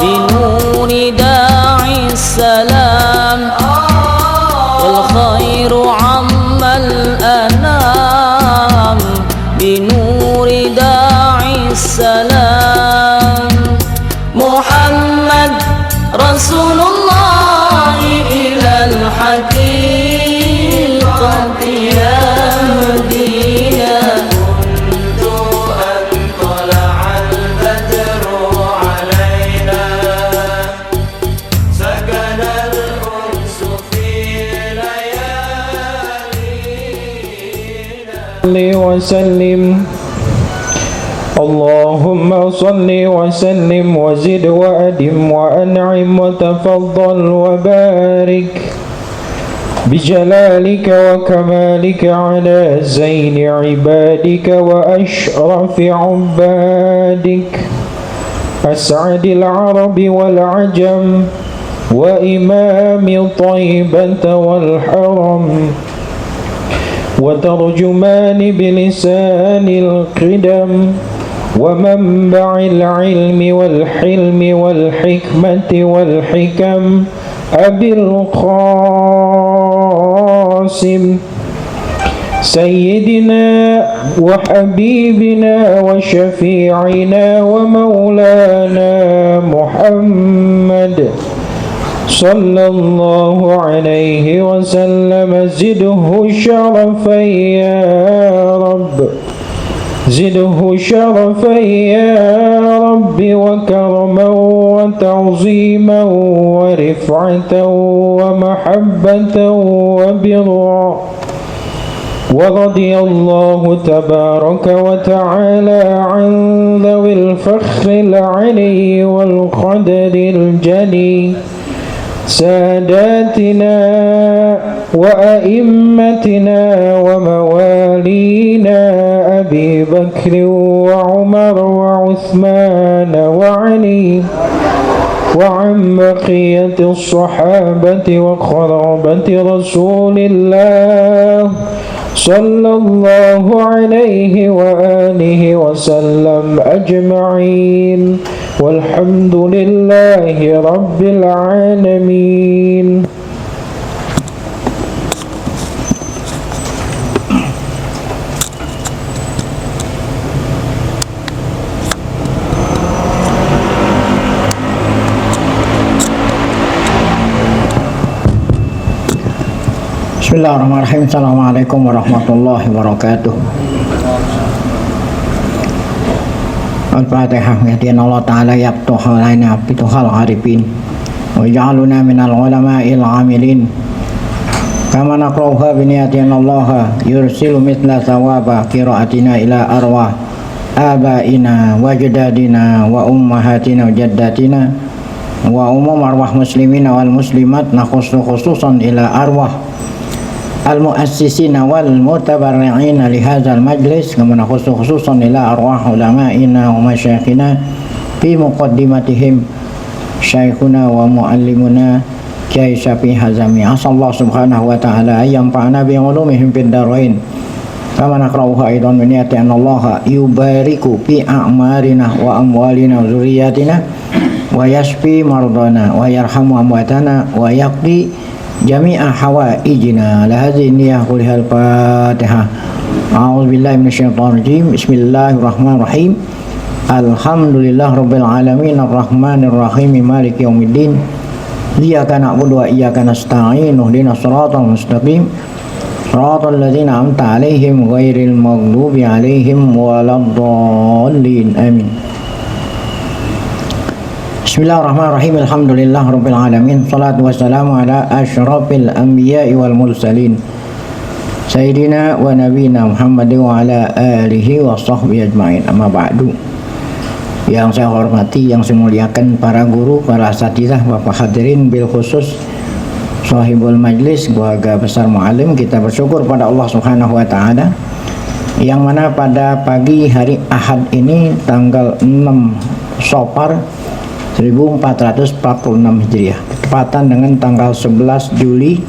بنور داعي السلام والخير عم الأنام بنور داعي السلام محمد رسول الله إلى الحقيقة يهدينا منذ أن طلع البدر علينا سكن الأنس في ليالينا وسلم اللهم صل وسلم وزد وأدم وأنعم وتفضل وبارك بجلالك وكمالك على زين عبادك وأشرف عبادك أسعد العرب والعجم وإمام طيبة والحرم وترجمان بلسان القدم ومنبع العلم والحلم والحكمة والحكم أبي القاسم سيدنا وحبيبنا وشفيعنا ومولانا محمد صلى الله عليه وسلم زده شرفا يا رب زده شرفا يا رب وكرما وتعظيما ورفعة ومحبة وبرا ورضي الله تبارك وتعالى عن ذوي الفخر العلي والقدر الجلي ساداتنا وأئمتنا وموالينا أبي بكر وعمر وعثمان وعلي وعن بقية الصحابة وقرابة رسول الله صلى الله عليه وآله وسلم أجمعين والحمد لله رب العالمين. Bismillahirrahmanirrahim. Assalamualaikum warahmatullahi wabarakatuh. Al-Fatihah. Yahdina Allah Ta'ala yaftuhu alaina fituhal arifin wa yaj'aluna minal ulama'il amilin kama naqra'uha biniyatin Allah yursilu mithla thawaba qira'atina ila arwah abaina wa jadadina wa ummahatina wa jaddatina wa umum arwah muslimina wal muslimat nakhussu khususan ila arwah al-mu'assisina wal mutabarri'ina li hadzal majlis kama khususan ila arwah ulama'ina wa masyayikhina fi muqaddimatihim syekhuna wa muallimuna Kyai Syafi'i Hazami asallahu subhanahu wa ta'ala ayyamfa'ana bi ulumihim fid darain kama naqra'uha aidan min niyati anallaha yubariku fi a'marina wa amwalina wa dzurriyyatina wa yashfi mardana wa yarhamu amwatana wa yaqdi jami'a hawaijina la hadhihi niyyah qulihal fatihah. A'udzu billahi minasyaitonir rajim. Bismillahirrahmanirrahim. Alhamdulillah rabbil alamin arrahmanir rahim maliki yaumiddin. Iyyaka na'budu wa iyyaka nasta'in. Ihdinas siratal mustaqim. Siratal ladzina an'amta 'alaihim ghairil maghdubi 'alaihim waladdallin. Amin. Bismillahirrahmanirrahim. Alhamdulillah rabbil alamin. Salatu wassalamu ala asyrafil anbiya'i wal mursalin Sayyidina wa nabiyina Muhammad wa ala alihi wa sahbihi ajma'in. Amma ba'du. Yang saya hormati, yang saya muliakan para guru, para asatidzah, Bapak hadirin bil khusus sahibul majlis, keluarga besar mu'alim, kita bersyukur pada Allah Subhanahu wa taala yang mana pada pagi hari Ahad ini tanggal 6 Safar 1446 Hijriah bertepatan dengan tanggal 11 Juli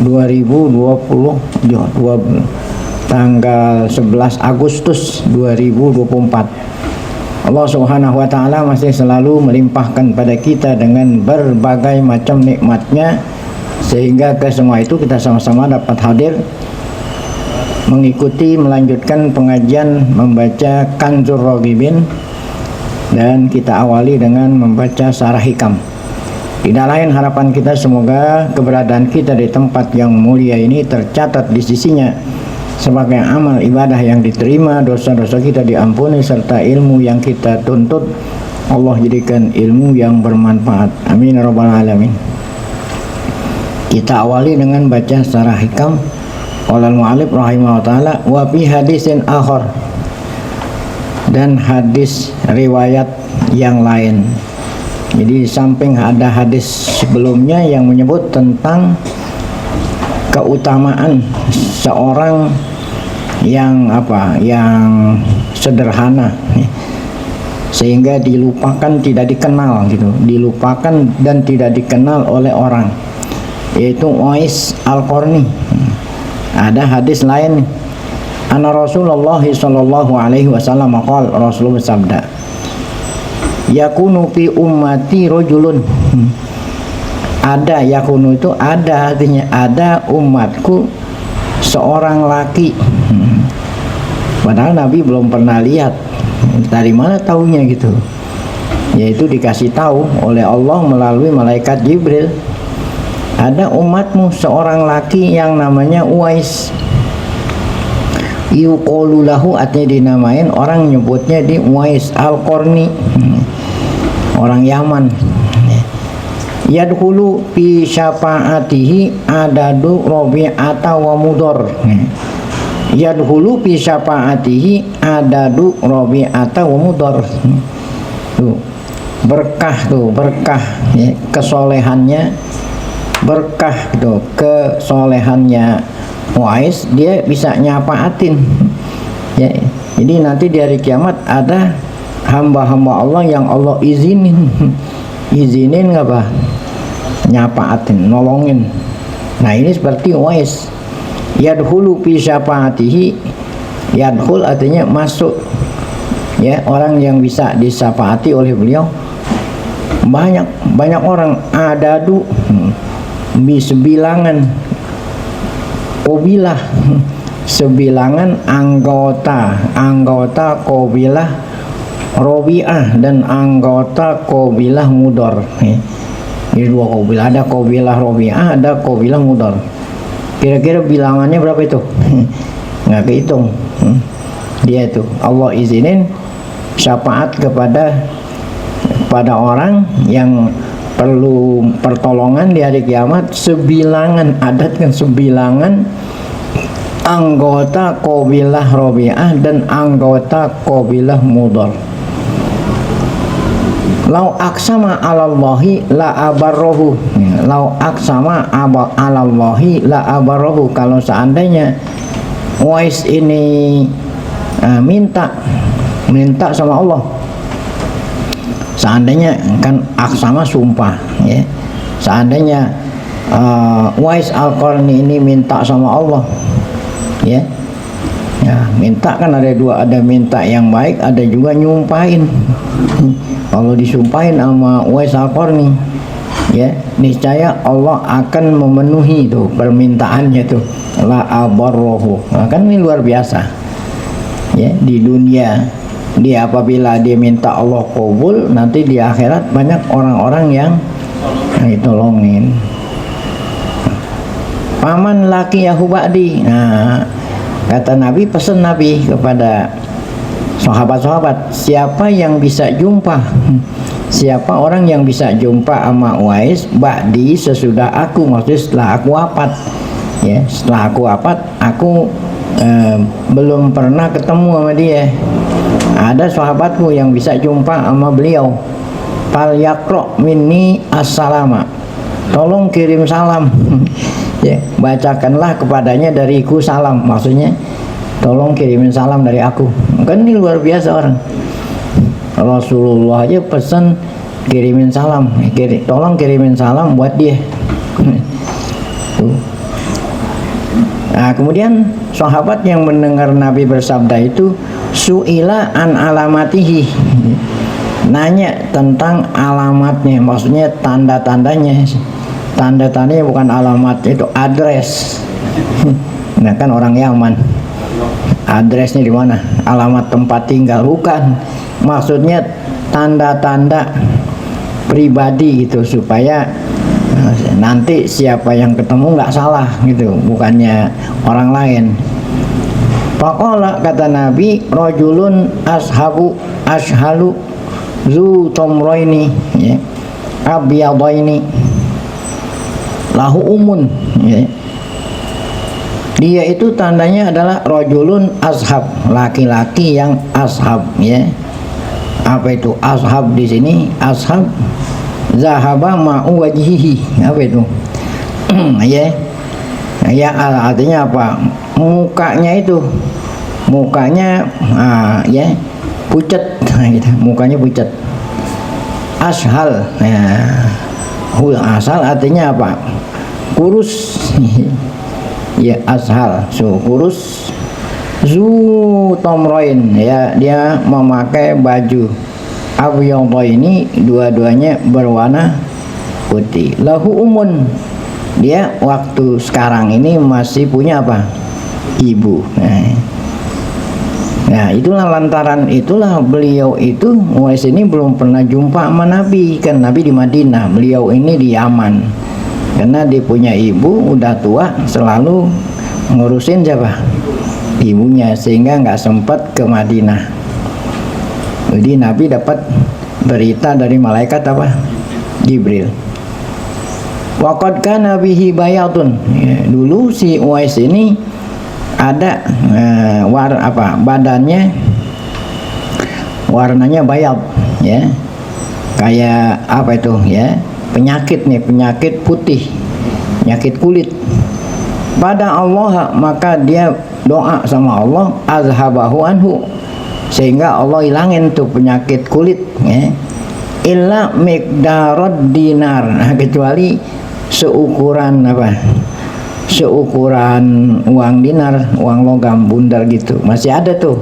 2020 tanggal 11 Agustus 2024 Allah Subhanahu wa Ta'ala masih selalu melimpahkan pada kita dengan berbagai macam nikmatnya, sehingga ke semua itu kita sama-sama dapat hadir mengikuti melanjutkan pengajian membaca Kanzur Raghibin, dan kita awali dengan membaca Sarah Hikam. Tidak lain harapan kita semoga keberadaan kita di tempat yang mulia ini tercatat di sisinya sebagai amal ibadah yang diterima, dosa-dosa kita diampuni, serta ilmu yang kita tuntut Allah jadikan ilmu yang bermanfaat. Amin ya rabbal alamin. Kita awali dengan baca Sarah Hikam. Qala al-mu'allif rahimahullah ta'ala wa fi hadisin akhar, dan hadis riwayat yang lain. Jadi samping ada hadis sebelumnya yang menyebut tentang keutamaan seorang yang yang sederhana, sehingga dilupakan, tidak dikenal gitu, dilupakan dan tidak dikenal oleh orang, yaitu Uwais Al-Qarni. Ada hadis lain, anna Rasulullah sallallahu alaihi wasallam qala, Rasulullah bersabda, yakunu fi ummati rajulun. Ada, yakunu itu ada, artinya ada umatku seorang laki. Padahal Nabi belum pernah lihat, dari mana taunya gitu? Yaitu dikasih tahu oleh Allah melalui malaikat Jibril, ada umatmu seorang laki yang namanya Uwais. Yuqalu lahu, artinya dinamain, orang nyebutnya di Uwais Al-Qarni, orang Yaman. Yadkhulu fi syafa'atihi adadu Rabi'ata wa Mudhar. Yadkhulu fi syafa'atihi adadu Rabi'ata wa Mudhar. Tuh, berkah tuh, berkah ya, kesolehannya, berkah tuh kesolehannya Uwais, dia bisa nyapaatin ya. Jadi nanti di hari kiamat ada hamba-hamba Allah yang Allah izinin apa? Nyapaatin, nolongin. Nah ini seperti Uwais. Yadkhulu fi syafaatihi, yadkhul artinya masuk ya, orang yang bisa disafaati oleh beliau. Banyak orang, adadu bisebilangan, qabilah sebilangan anggota qabilah Rabi'ah dan anggota qabilah Mudhar. Ini dua qabilah, ada qabilah Rabi'ah, ada qabilah Mudhar. Kira-kira bilangannya berapa itu? Nggak kehitung. Dia itu Allah izinin syafaat kepada orang yang perlu pertolongan di hari kiamat, sebilangan, adat kan sebilangan anggota qabilah Rabi'ah dan anggota qabilah Mudhar. Lau aksama alallahi la abarrohu. Lau aksama alallahi la abarrohu. Kalau seandainya Uwais ini minta sama Allah, seandainya kan aksama sumpah ya, seandainya Uwais Al-Qarni ini minta sama Allah ya, minta kan ada dua, ada minta yang baik, ada juga nyumpahin. Kalau disumpahin sama Uwais Al-Qarni ya, niscaya Allah akan memenuhi tuh permintaannya tuh, la abarrohu. Nah, kan ini luar biasa ya, di dunia dia apabila dia minta Allah kabul, nanti di akhirat banyak orang-orang yang ditolongin. Paman laki yahubadi. Nah, kata Nabi, pesan Nabi kepada sahabat-sahabat, siapa yang bisa jumpa, siapa orang yang bisa jumpa sama Uwais ba'di, sesudah aku, maksudnya setelah aku wafat ya, setelah aku wafat, aku belum pernah ketemu sama dia, ada sahabatku yang bisa jumpa sama beliau, fal yaqra minni assalama, tolong kirim salam ya, bacakanlah kepadanya dariku salam, maksudnya tolong kirimin salam dari aku. Kan ini luar biasa orang, Rasulullah aja pesan kirimin salam, tolong kirimin salam buat dia. Nah kemudian sahabat yang mendengar Nabi bersabda itu su'ila an alamatihi, nanya tentang alamatnya, maksudnya tanda-tandanya. Tanda-tandanya bukan alamat, itu address. Nah kan orang Yaman, addressnya di mana? Alamat tempat tinggal, bukan. Maksudnya tanda-tanda pribadi gitu, supaya nanti siapa yang ketemu nggak salah gitu, bukannya orang lain. Faqala, kata Nabi, rajulun ashalu zu tomroini, ya, abyadaini lahu umun, ya. Dia itu tandanya adalah rajulun ashab, laki-laki yang ashab, ya. Apa itu ashab di sini? Ashab zahaba ma'u wajhihi, apa itu? Ya. Ya, artinya apa? Mukanya itu, mukanya ya pucat, gitu. Mukanya pucat. Ashal, ya. Asal artinya apa? Kurus. Ya, ashal, kurus. Zu tomroin, ya, dia memakai baju abyadha, ini dua-duanya berwarna putih. Lahu umun, dia waktu sekarang ini masih punya apa? Ibu. Nah, itulah lantaran itulah beliau itu Uwais ini belum pernah jumpa sama Nabi, kan Nabi di Madinah, beliau ini di Yaman. Karena dia punya ibu udah tua, selalu ngurusin siapa? Ibunya, sehingga nggak sempat ke Madinah. Jadi Nabi dapat berita dari malaikat apa? Jibril. Waqad kana bihi bayatun. Ya, dulu si Uwais ini ada badannya warnanya bayat, ya. Kayak apa itu, ya? Penyakit nih, penyakit putih, penyakit kulit. Pada Allah, maka dia doa sama Allah, azhabahu anhu, sehingga Allah hilangin tuh penyakit kulit, ya. Illa miqdarad dinar, nah, kecuali seukuran apa? Seukuran uang dinar, uang logam bundar gitu. Masih ada tuh.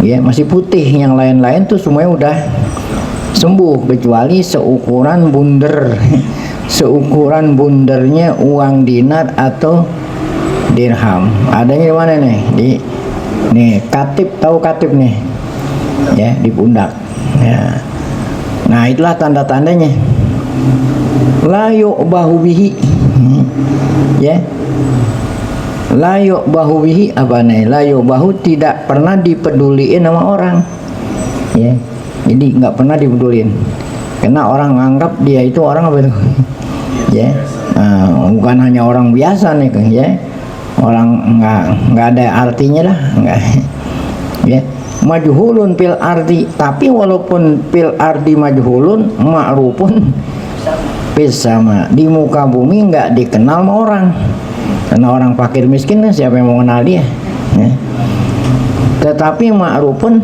Ya, masih putih, yang lain-lain tuh semuanya udah sembuh kecuali seukuran bunder. Seukuran bundernya uang dinar atau dirham. Adanya di mana nih? Nih, katib, tahu katib nih. Ya, di pundak. Ya. Nah, itulah tanda-tandanya. La yu'bahu bihi. Ya. La yu'bahu bihi, apa nih? La yu'bahu, tidak pernah dipeduliin sama orang. Ya. Jadi nggak pernah dipeduliin. Karena orang anggap dia itu orang apa itu? Ya. Bukan hanya orang biasa nih, ya. Orang nggak ada artinya lah, nggak. Ya. Majhulun fil ardi, tapi walaupun fil ardi majhulun, ma'rufun sama, di muka bumi nggak dikenal sama orang. Karena orang fakir miskin kan siapa yang mau kenal dia, ya. Tetapi ma'rufun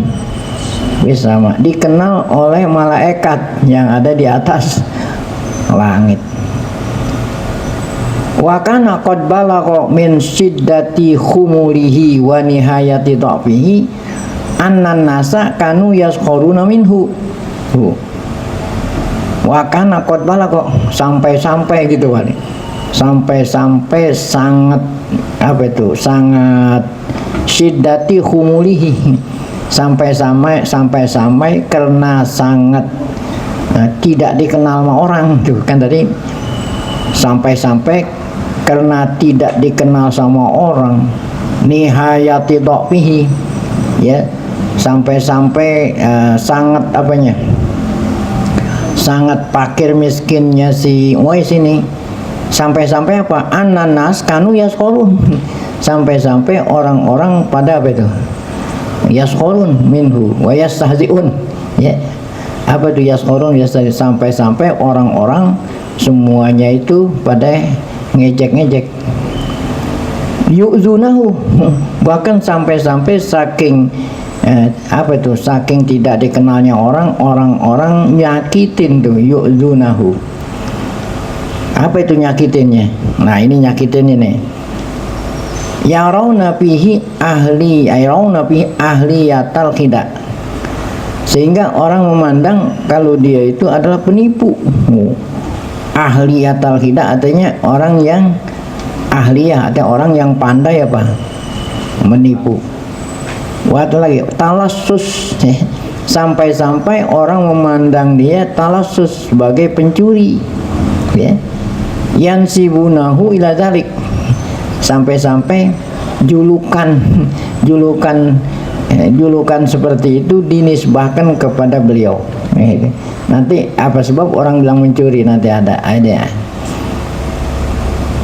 sama, dikenal oleh malaikat yang ada di atas langit. Wa kana qad balagha min shiddati khumulihi wa nihayati dha'fihi annan nasa kanu yaskhuruna minhu. Wa kana qad balagha, sampai-sampai gitu kali. Sampai-sampai sangat apa itu? Sangat syiddati khumulihi. Sampai-sampai karena sangat tidak dikenal sama orang tuh kan tadi. Sampai-sampai karena tidak dikenal sama orang, nihayati dha'fihi, ya. Sampai-sampai sangat apanya? Sangat fakir miskinnya si Uwais ini. Sampai-sampai apa? Ananas kanu yaskhurun. Sampai-sampai orang-orang pada apa itu? Yaskhurun minhu wa yastahzi'un. Ya. Apa itu yaskhurun? Sampai-sampai orang-orang semuanya itu pada ngejek-ngejek. Yu'zunahu. Bahkan sampai-sampai saking apa itu, saking tidak dikenalnya orang-orang nyakitin tuh, yu'zunahu. Apa itu nyakitinnya? Nah, ini nyakitin ini. yarawna fihi ahliyatal khida, sehingga orang memandang kalau dia itu adalah penipu. Ahliyatal khida artinya orang yang ahliyah, atau orang yang pandai apa? Menipu. Waktu lagi talassus, sampai-sampai orang memandang dia talassus sebagai pencuri, ya. Yansibunahu ila dzalik, sampai-sampai julukan seperti itu dinisbahkan kepada beliau. Nanti apa sebab orang bilang mencuri, nanti ada.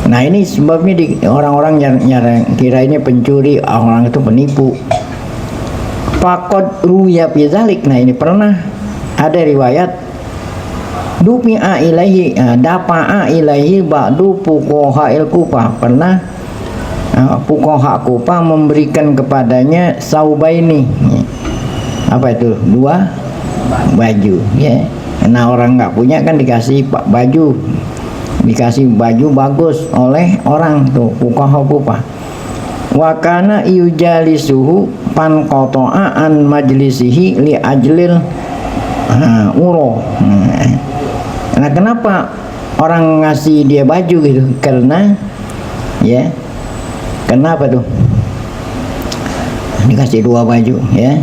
Nah ini sebabnya orang-orang yang kira ini pencuri, orang itu penipu. Faqad ruya fi dzalik. Nah ini pernah ada riwayat dupi'a ilaihi, dapa'a ilaihi ba'du fuqaha'il Kufah. Pernah fuqaha Kufah memberikan kepadanya saubaini. Apa itu? 2 baju, ya. Karena orang nggak punya kan dikasih baju bagus oleh orang tuh fuqaha Kufah. Wa kana yujalisuhu pan qata'a an majlisihi li ajlil uro. Nah kenapa orang ngasih dia baju gitu? Karena ya, kenapa tuh dikasih 2 baju, ya?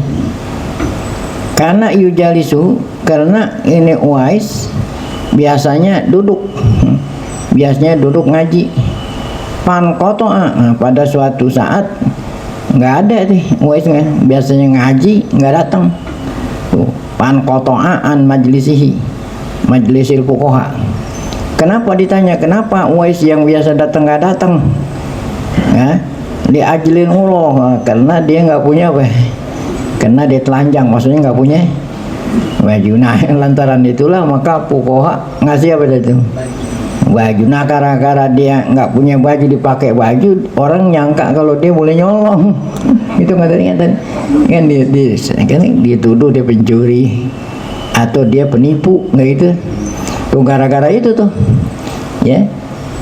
Karena yujalisu, karena ini Uwais biasanya duduk ngaji. Pan qata'a, pada suatu saat nggak ada nih Uwais, biasanya ngaji nggak datang. Pan qata'a an majlisihi, majlisil fuqaha. Kenapa ditanya kenapa Uwais yang biasa datang nggak datang? Di ajlin Allah, karena dia nggak punya apa? Karena dia telanjang, maksudnya nggak punya baju. Nah lantaran itulah maka fuqaha ngasih apa itu? Baju. Nah gara-gara dia nggak punya baju dipakai baju, orang nyangka kalau dia boleh nyolong. Itu katanya kan dia dituduh dia pencuri atau dia penipu, nggak gitu. Tuh gara-gara itu tuh, ya,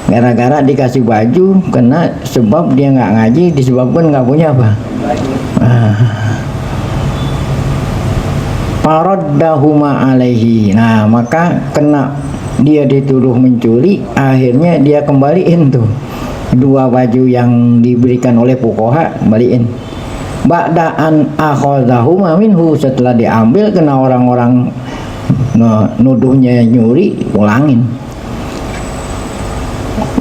gara-gara dikasih baju karena sebab dia nggak ngaji, disebabkan nggak punya apa. Faraddahuma alaihi. Nah maka kena dia dituduh mencuri, akhirnya dia kembaliin tuh 2 baju yang diberikan oleh fuqaha, kembaliin. Ba'da'an akhadhahuma minhu, setelah diambil kena orang-orang nuduhnya nyuri, pulangin.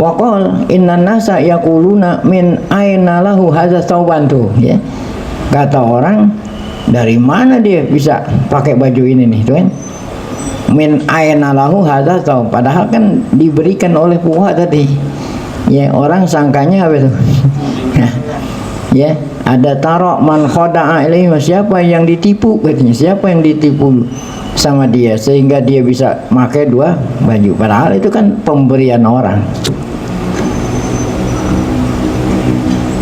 Waqal innan nasa yaquluna min aina lahu hadza thawban, tuh ya. Kata orang, dari mana dia bisa pakai baju ini nih, tuh kan? Min aina lahu hadza thawb, padahal kan diberikan oleh fuqaha tadi. Ya, orang sangkanya apa itu? Ya, ada tarok man khada'a ilaihi, siapa yang ditipu katanya, siapa yang ditipu sama dia sehingga dia bisa pakai 2 baju, padahal itu kan pemberian orang.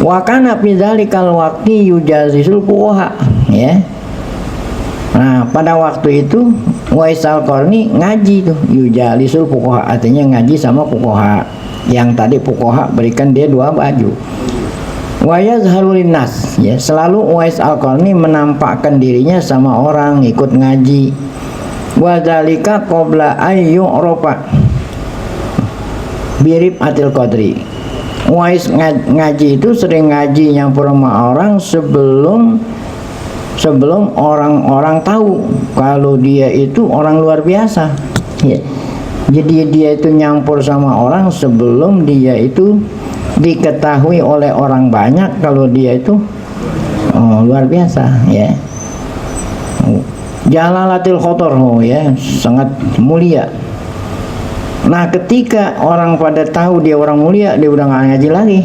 Wa kana fi dzalikal waqti yujazisul fuqaha, ya. Nah pada waktu itu Uwais Al-Qarni ngaji tuh, yujalisul fuqaha, artinya ngaji sama fuqaha. Yang tadi fuqaha berikan dia 2 baju. Wa yazharu linnas, ya, selalu Uwais Al-Qarni menampakkan dirinya sama orang, ikut ngaji. Wa dzalika qabla ayyu rofa birib atil qadri. Uwais ngaji itu sering ngaji yang sama orang sebelum orang-orang tahu kalau dia itu orang luar biasa, ya. Jadi dia itu nyampur sama orang sebelum dia itu diketahui oleh orang banyak kalau dia itu luar biasa, ya. Jalalatil khotor, ya, sangat mulia. Nah ketika orang pada tahu dia orang mulia, dia udah nggak ngaji lagi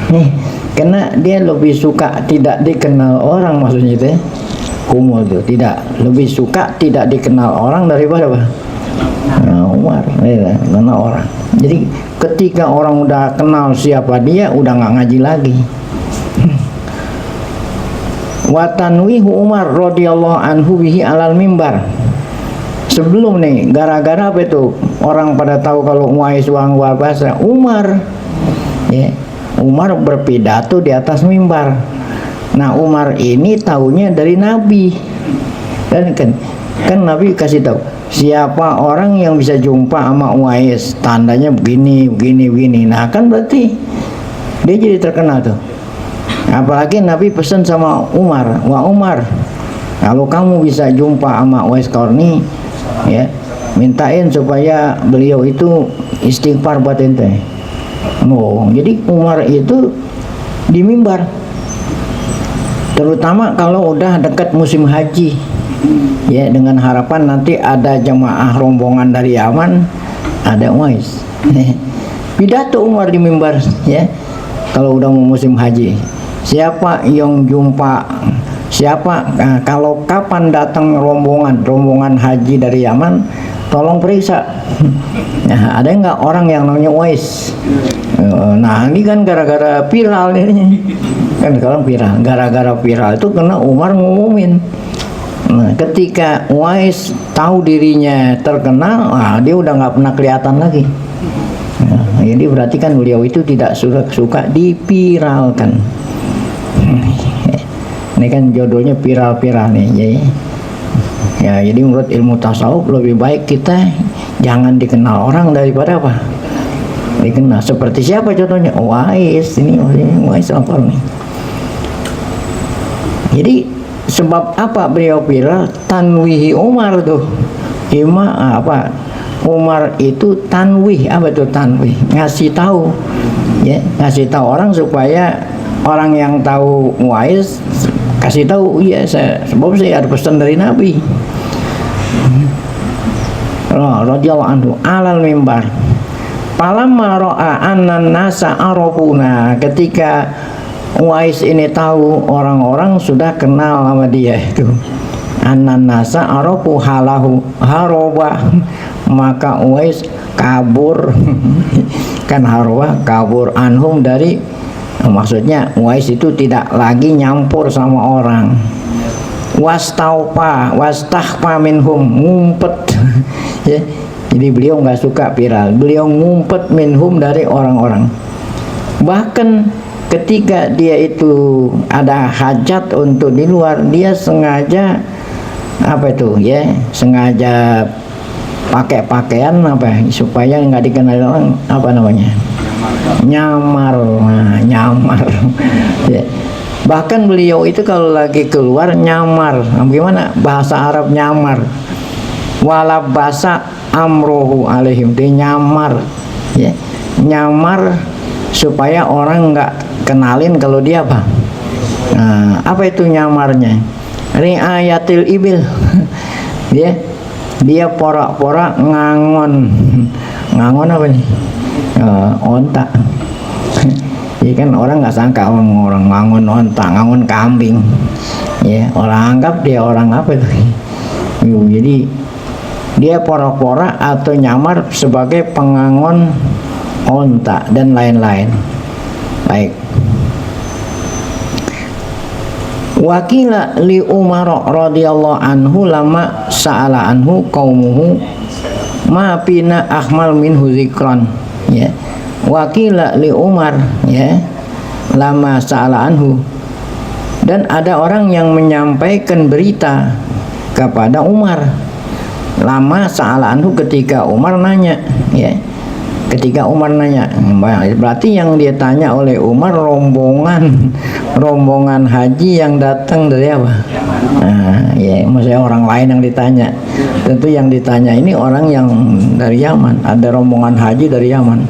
nih, karena dia lebih suka tidak dikenal orang, maksudnya itu ya, kumul itu tidak, lebih suka tidak dikenal orang daripada apa? Umar, ya, karena orang. Jadi ketika orang udah kenal siapa dia, udah nggak ngaji lagi. Watanwihu Umar radhiyallahu anhu bihi alal mimbar. Sebelum nih, gara-gara apa itu? Orang pada tahu kalau Uwais luar biasa, Umar, ya, Umar berpidato di atas mimbar. Nah, Umar ini tahunya dari Nabi. Dan kan Nabi kasih tahu, siapa orang yang bisa jumpa sama Uwais, tandanya begini, begini, begini. Nah, kan berarti dia jadi terkenal tuh. Apalagi Nabi pesan sama Umar, wah Umar, kalau kamu bisa jumpa sama Uwais Qarni, ya, mintain supaya beliau itu istighfar buat ente. Oh, jadi Umar itu di mimbar, terutama kalau udah dekat musim haji, ya, dengan harapan nanti ada jamaah rombongan dari Yaman, ada Uwais. Pidato Umar di mimbar, ya, kalau udah mau musim haji. Siapa yang jumpa, kalau kapan datang rombongan haji dari Yaman, tolong periksa. Nah, ada nggak orang yang namanya Uwais? Nah, ini kan gara-gara viral ini. Kan kalau viral, gara-gara viral itu kena Umar ngumumin. Nah, ketika Uwais tahu dirinya terkenal, dia udah nggak pernah kelihatan lagi. Nah, jadi berarti kan beliau itu tidak suka dipiralkan. Ini kan jodohnya viral-viral nih, ya. Jadi menurut ilmu tasawuf lebih baik kita jangan dikenal orang daripada apa? Dikenal. Seperti siapa contohnya? Uwais, ini Uwais apa nih? Jadi sebab apa beliau viral? Tanwihi Umar tuh. Umar itu tanwih, apa itu tanwih? Ngasih tahu, ya, ngasih tahu orang supaya orang yang tahu Uwais kasih tahu, iya sebab saya ada pesan dari Nabi. Radhiyallahu anhu alal mimbar. Falamma ra'a annan nasa arafuna, ketika Uwais ini tahu orang-orang sudah kenal sama dia itu. Annan nasa arafu halahu haroba, maka Uwais kabur. Kan haroba kabur anhum dari, maksudnya Uwais itu tidak lagi nyampur sama orang. Wastahfa minhum, ngumpet. Ya, jadi beliau nggak suka viral, beliau ngumpet minhum dari orang-orang. Bahkan ketika dia itu ada hajat untuk di luar, dia sengaja sengaja pakai pakaian supaya nggak dikenal orang, nyamar. Ya. Bahkan beliau itu kalau lagi keluar nyamar. Gimana bahasa Arab nyamar? Walabasa amrohu alaihim, dia nyamar, ya, nyamar supaya orang nggak kenalin kalau dia apa. Nah, apa itu nyamarnya? Riayatil ibil. Dia porak-porak ngangon apa nih? Onta. Jadi kan orang nggak sangka orang ngangon onta, ngangon kambing. Ya, orang anggap dia orang apa itu? Jadi dia porak-porak atau nyamar sebagai pengangon onta dan lain-lain. Baik. Wakila li Umar radhiyallahu anhu lama sa'ala anhu qaumuhu ma pina ahmal minhu zikran, ya. Wakila li Umar, ya, lama sa'ala anhu, dan ada orang yang menyampaikan berita kepada Umar. Lama sa'ala anhu, ketika Umar nanya, ya. Ketika Umar nanya, berarti yang dia tanya oleh Umar rombongan haji yang datang dari apa? Nah, ya, maksudnya orang lain yang ditanya. Tentu yang ditanya ini orang yang dari Yaman, ada rombongan haji dari Yaman.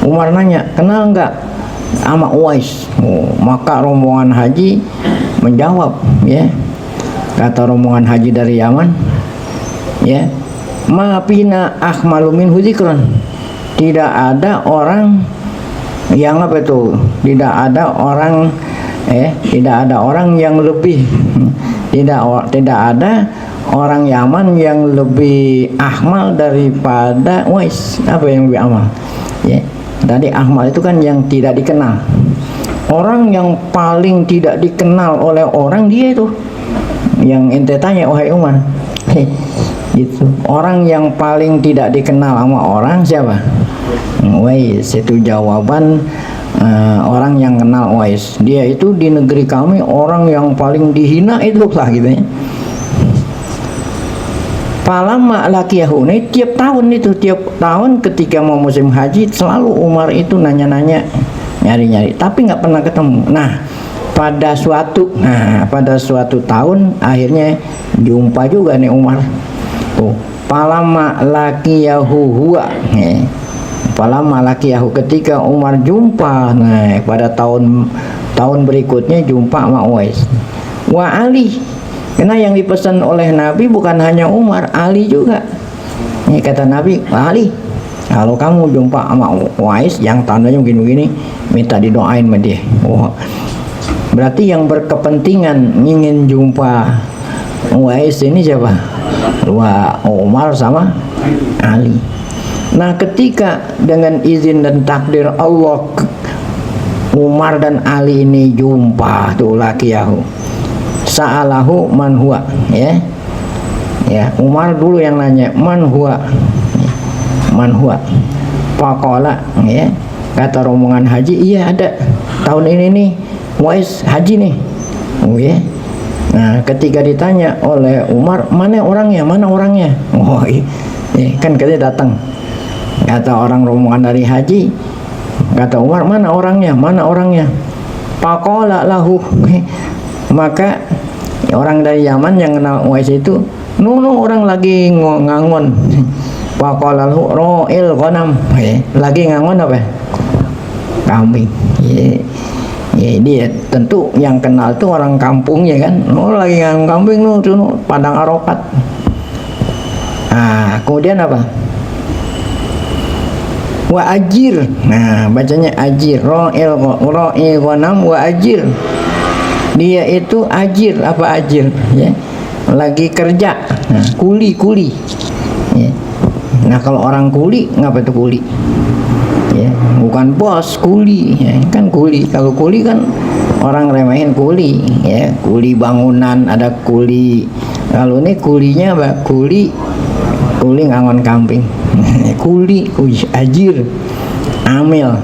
Umar nanya, kenal nggak sama Uwais? Maka rombongan haji menjawab, ya. Kata rombongan haji dari Yaman, ya, ma pina ahmalu minhu dzikran. Tidak ada orang yang tidak ada orang yang lebih, tidak ada orang Yaman yang lebih ahmal daripada Uwais. Apa yang lebih ahmal? Ya, tadi ahmal itu kan yang tidak dikenal. Orang yang paling tidak dikenal oleh orang, dia itu yang ente tanya, wahai Umar. Gitu. Orang yang paling tidak dikenal sama orang siapa? Uwais. Itu jawaban orang yang kenal Uwais. Dia itu di negeri kami orang yang paling dihina itu lah gitu ya. Palama lakiyahu, ini tiap tahun ketika mau musim haji selalu Umar itu nanya-nanya, nyari-nyari, tapi nggak pernah ketemu. Nah pada suatu tahun akhirnya jumpa juga nih Umar. Tuh, palama lakiyahu huwa. Palama lakiyahu, ketika Umar jumpa, nah pada tahun berikutnya jumpa sama Uwais. Wa Ali, karena yang dipesan oleh Nabi bukan hanya Umar, Ali juga. Ini kata Nabi, Ali, kalau kamu jumpa sama Uwais yang tandanya begini-begini, minta didoain sama dia. Berarti yang berkepentingan ingin jumpa Uwais ini siapa? Umar sama Ali. Nah ketika dengan izin dan takdir Allah, Umar dan Ali ini jumpa tuh lakiyahu. Sa'alahu man huwa, ya. Umar dulu yang nanya man huwa. Faqala, ya. Kata rombongan haji, iya ada tahun ini nih Uwais haji nih. Oh ya. Nah, ketika ditanya oleh Umar, mana orangnya? Oh, iya. Kan katanya datang. Kata orang rombongan dari haji, kata Umar, mana orangnya? Faqala lahu. Maka orang dari Yaman yang kenal Uwais itu, orang lagi ngangon. Faqala lahu ra'il ghanam. Lagi ngangon apa? Kambing. Dia tentu yang kenal itu orang kampungnya kan. Lagi ngangon kambing padang Arafat. Kemudian apa? Wa ajir. Nah, bacanya ajir. Ra'il ghanam wa ajir. Dia itu ajir, apa ajir? Ya. Lagi kerja. Nah, kuli. Ya. Nah, kalau orang kuli, ngapa itu kuli? Ya, bukan bos, kuli. Ya, kan kuli. Kalau kuli kan orang remehin kuli. Ya, kuli bangunan, ada kuli. Kalau ini kulinya apa? Kuli ngangon kambing. Kuli, ajir, amil.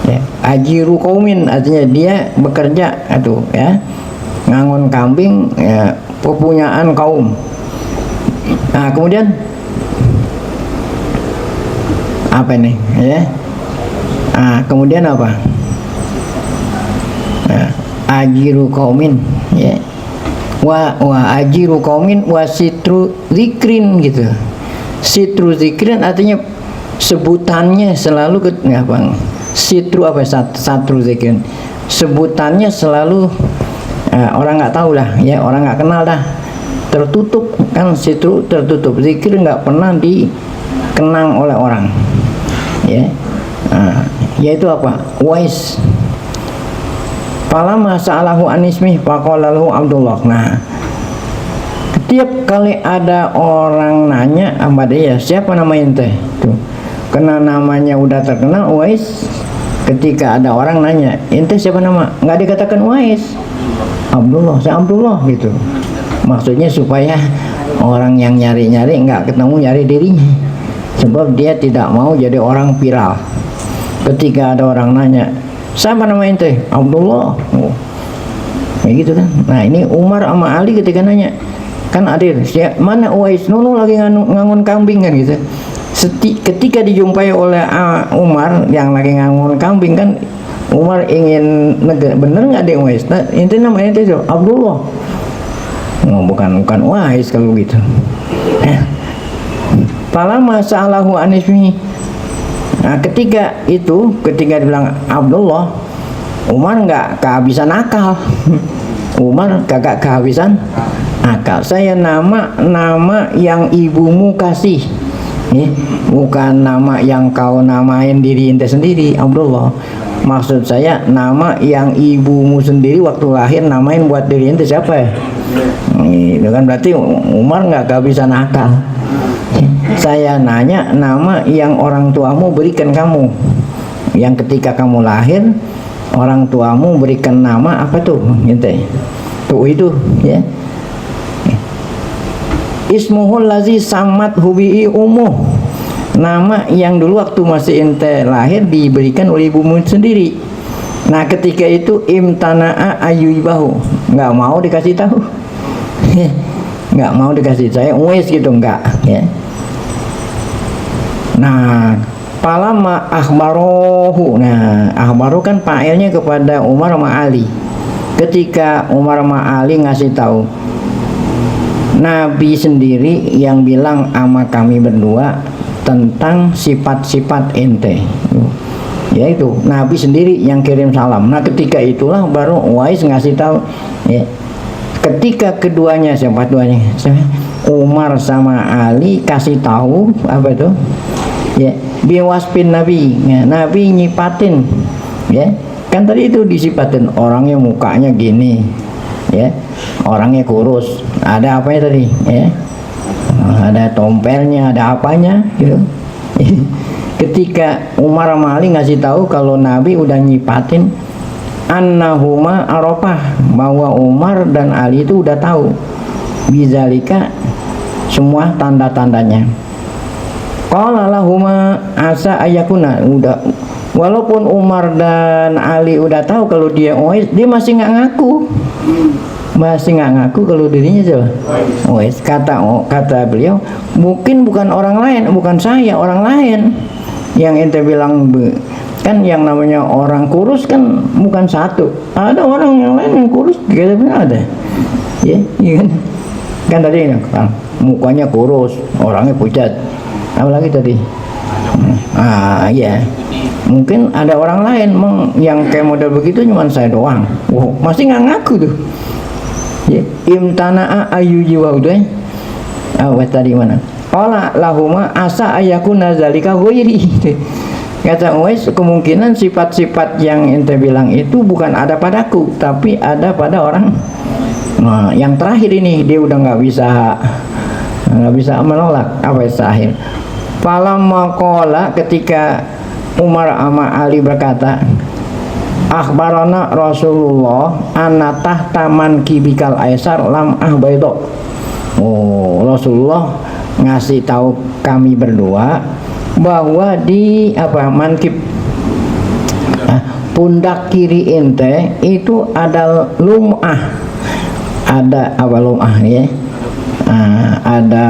Ya, ajiru kaumin, artinya dia bekerja ngangon kambing, ya, pepunyaan kaum. Nah, kemudian apa nih, ya? Kemudian apa? Ajiru kaumin, ya. Wa ajiru kaumin wa sitru zikrin gitu. Sitru zikrin artinya sebutannya selalu Sitru apa? Satru zikrin. Sebutannya selalu orang nggak tahu lah, ya, orang nggak kenal dah. Tertutup kan, sitru tertutup. Zikir nggak pernah dikenang oleh orang. Ya, yaitu apa? Uwais. Palama sa'alahu anismih faqala lahu Abdullah. Nah, setiap kali ada orang nanya sama dia, siapa nama ente? Tuh. Karena namanya udah terkenal Uwais, ketika ada orang nanya, ente siapa nama? Nggak dikatakan Uwais, Abdullah, saya Abdullah gitu. Maksudnya supaya orang yang nyari-nyari nggak ketemu nyari dirinya, sebab dia tidak mau jadi orang viral. Ketika ada orang nanya, siapa nama ente? Abdullah. Kayak gitu kan. Nah, ini Umar sama Ali ketika nanya, kan adil, mana Uwais? Lagi ngangon kambing kan gitu. Ketika dijumpai oleh Umar yang lagi ngangon kambing kan, Umar ingin bener nggak dia Uwais? Nah, intinya namanya itu Abdullah. Bukan Uwais kalau gitu. Palama sa'alahu anismi. Nah, ketika dibilang Abdullah, Umar nggak kehabisan akal. Umar kagak kehabisan akal. Saya nama yang ibumu kasih. Bukan nama yang kau namain diri ente sendiri, Abdullah. Maksud saya nama yang ibumu sendiri waktu lahir namain buat diri ente siapa ya? Itu kan berarti Umar nggak kehabisan akal. Saya nanya nama yang orang tuamu berikan kamu, yang ketika kamu lahir orang tuamu berikan nama apa tuh, ente? Tuh itu, ya. Ismuhul lazi samat hubi'i umuh. Nama yang dulu waktu masih ente lahir diberikan oleh ibumu sendiri. Nah ketika itu imtana'a ayuibahu, nggak mau dikasih tahu. Nggak mau dikasih, saya Uwais gitu, enggak ya. Nah palama akhbarohu, nah akhbaru kan fa'ilnya kepada Umar sama Ali. Ketika Umar sama Ali ngasih tahu, Nabi sendiri yang bilang sama kami berdua tentang sifat-sifat ente, yaitu Nabi sendiri yang kirim salam. Nah ketika itulah baru Uwais ngasih tahu ya. Ketika keduanya, siapa duanya, Umar sama Ali kasih tahu apa itu ya, biwaspin Nabi ya, Nabi nyipatin ya, kan tadi itu disipatin orangnya mukanya gini ya, orangnya kurus, ada apanya tadi ya, ada tompelnya, ada apanya gitu. Ketika Umar sama Ali ngasih tahu kalau Nabi udah nyipatin annahuma arafah, bahwa Umar dan Ali itu udah tahu bizalika semua tanda-tandanya. Qala lahuma asa ayakuna, udah walaupun Umar dan Ali udah tahu kalau dia Uwais, dia masih nggak ngaku. Masih nggak ngaku kalau dirinya siapa? Uwais. Kata beliau, mungkin bukan orang lain, bukan saya, orang lain yang ente bilang. Kan yang namanya orang kurus kan bukan satu, ada orang yang lain yang kurus kita bilang ada ya, iya kan tadi kan mukanya kurus, orangnya pucat, apalagi tadi ya mungkin ada orang lain yang kayak model begitu, cuman saya doang. Masih nggak ngaku tuh ya. Imtana'a ayyujiwa udah tadi mana, qala lahuma asa ayakuna zalika ghairi. Kata Uwais, kemungkinan sifat-sifat yang ente bilang itu bukan ada padaku, tapi ada pada orang. Nah, yang terakhir ini dia udah nggak bisa menolak. Apa yang terakhir? Falamma qala, ketika Umar sama Ali berkata, akhbarana Rasulullah anna tahta mankibikal aisar lam ahbaydo. Rasulullah ngasih tahu kami berdua bahwa di mankib pundak kiri ente itu ada lum'ah, ada lum'ah ya, ada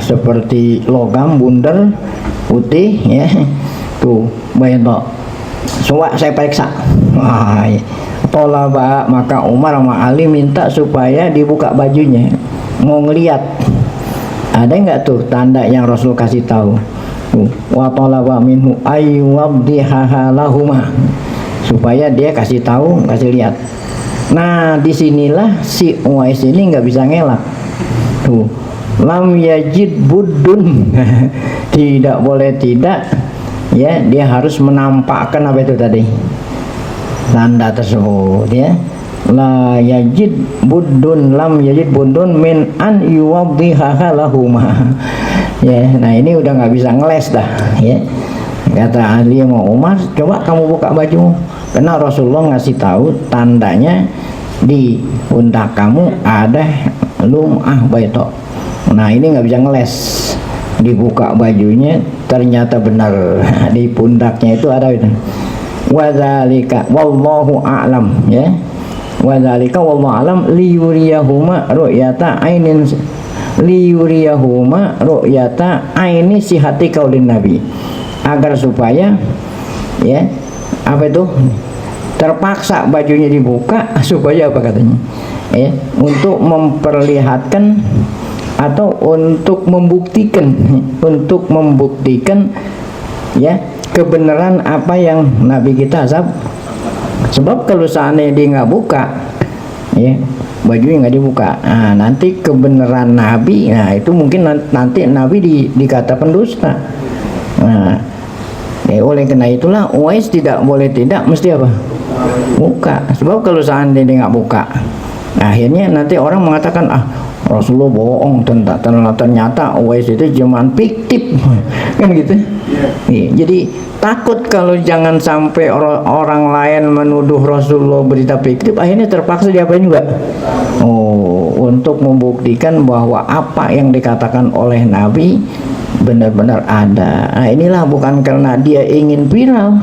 seperti logam bundar putih ya, tuh bayangin. Coba saya periksa. Tolaba, maka Umar sama Ali minta supaya dibuka bajunya, mau ngeliat ada nggak tuh tanda yang Rasul kasih tahu. Wa talaba minhu ayyuwaddihaha lahuma, supaya dia kasih tahu, kasih lihat. Nah disinilah si Uwais ini nggak bisa ngelak tuh, lam yajid buddun tidak boleh tidak ya, dia harus menampakkan apa itu tadi tanda tersebut ya. La yajid buddun, lam yajid buddun min an yuwaddihaha lahuma ya. Nah ini udah nggak bisa ngeles dah ya. Kata Ali sama Umar, coba kamu buka baju, karena Rasulullah ngasih tahu tandanya di pundak kamu ada lum'ah baito. Nah ini nggak bisa ngeles, dibuka bajunya ternyata benar di pundaknya itu ada itu. Wadzalika wallahu a'lam ya. Wadzalika wallahu a'lam liyuriyahuma ru'yata ainin, liyuriyahuma ru'yata aini sihati qaulin nabi, agar supaya ya apa itu terpaksa bajunya dibuka supaya apa katanya ya, untuk memperlihatkan atau untuk membuktikan ya kebenaran apa yang Nabi kita sebab kalau seandainya dia nggak buka ya, bajunya nggak dibuka, nah, nanti kebenaran Nabi, nah itu mungkin nanti Nabi dikata pendusta. Nah oleh karena itulah Uwais tidak boleh tidak mesti apa buka, sebab kalau seandainya dia nggak buka, akhirnya nanti orang mengatakan Rasulullah bohong, ternyata Uwais itu cuma fiktif kan gitu. Jadi takut kalau jangan sampai orang lain menuduh Rasulullah berita fiktif, akhirnya terpaksa diapain juga untuk membuktikan bahwa apa yang dikatakan oleh Nabi benar-benar ada. Nah, inilah bukan karena dia ingin viral.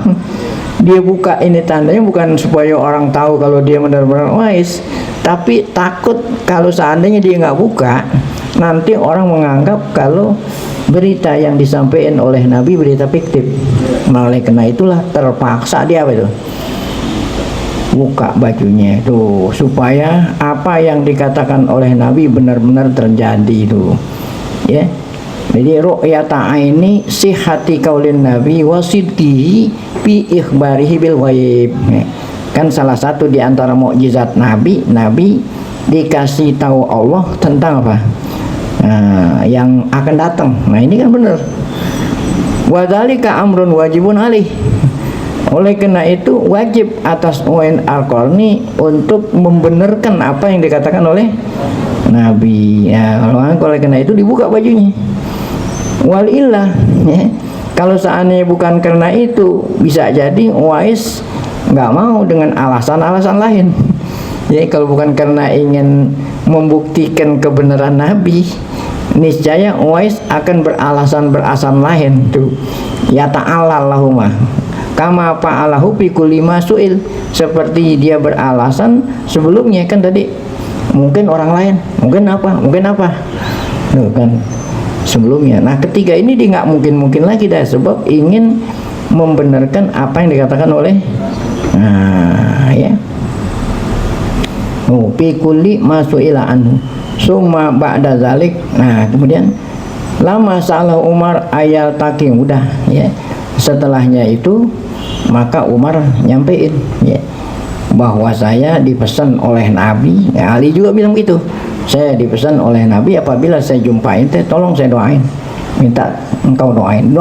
Dia buka ini tandanya bukan supaya orang tahu kalau dia benar-benar wais, tapi takut kalau seandainya dia nggak buka, nanti orang menganggap kalau berita yang disampaikan oleh Nabi berita fiktif. Oleh karena itulah terpaksa dia apa itu? Buka bajunya itu supaya apa yang dikatakan oleh Nabi benar-benar terjadi itu. Ya. Jadi ru'yata aini sihhati qaulin Nabi wa sidqihi fi ikhbarihi bil ghaib. Kan salah satu di antara mukjizat Nabi dikasih tahu Allah tentang apa? Yang akan datang. Nah, ini kan benar. Wa dzalika amrun wajibun alih. Oleh karena itu wajib atas Uwais Al-Qarni untuk membenarkan apa yang dikatakan oleh Nabi. Ya, oleh karena itu dibuka bajunya. Walillah, ya. Kalau seandainya bukan karena itu, bisa jadi Uwais nggak mau dengan alasan-alasan lain. Jadi kalau bukan karena ingin membuktikan kebenaran Nabi, niscaya Uwais akan beralasan lain tuh. Ya ta'ala Allahumma kama fa'alahu fi kulli ma su'il, seperti dia beralasan sebelumnya kan tadi mungkin orang lain, mungkin apa tuh kan sebelumnya. Nah, ketiga ini dia nggak mungkin lagi dah, sebab ingin membenarkan apa yang dikatakan oleh ya fi kulli ma su'ila anhu summa ba'da zalik. Nah, kemudian lama salah Umar ayal taking, udah ya. Setelahnya itu maka Umar nyampein ya, bahwa saya dipesan oleh Nabi. Ya, Ali juga bilang gitu, saya dipesan oleh Nabi apabila saya jumpain teh tolong saya doain, minta engkau doain.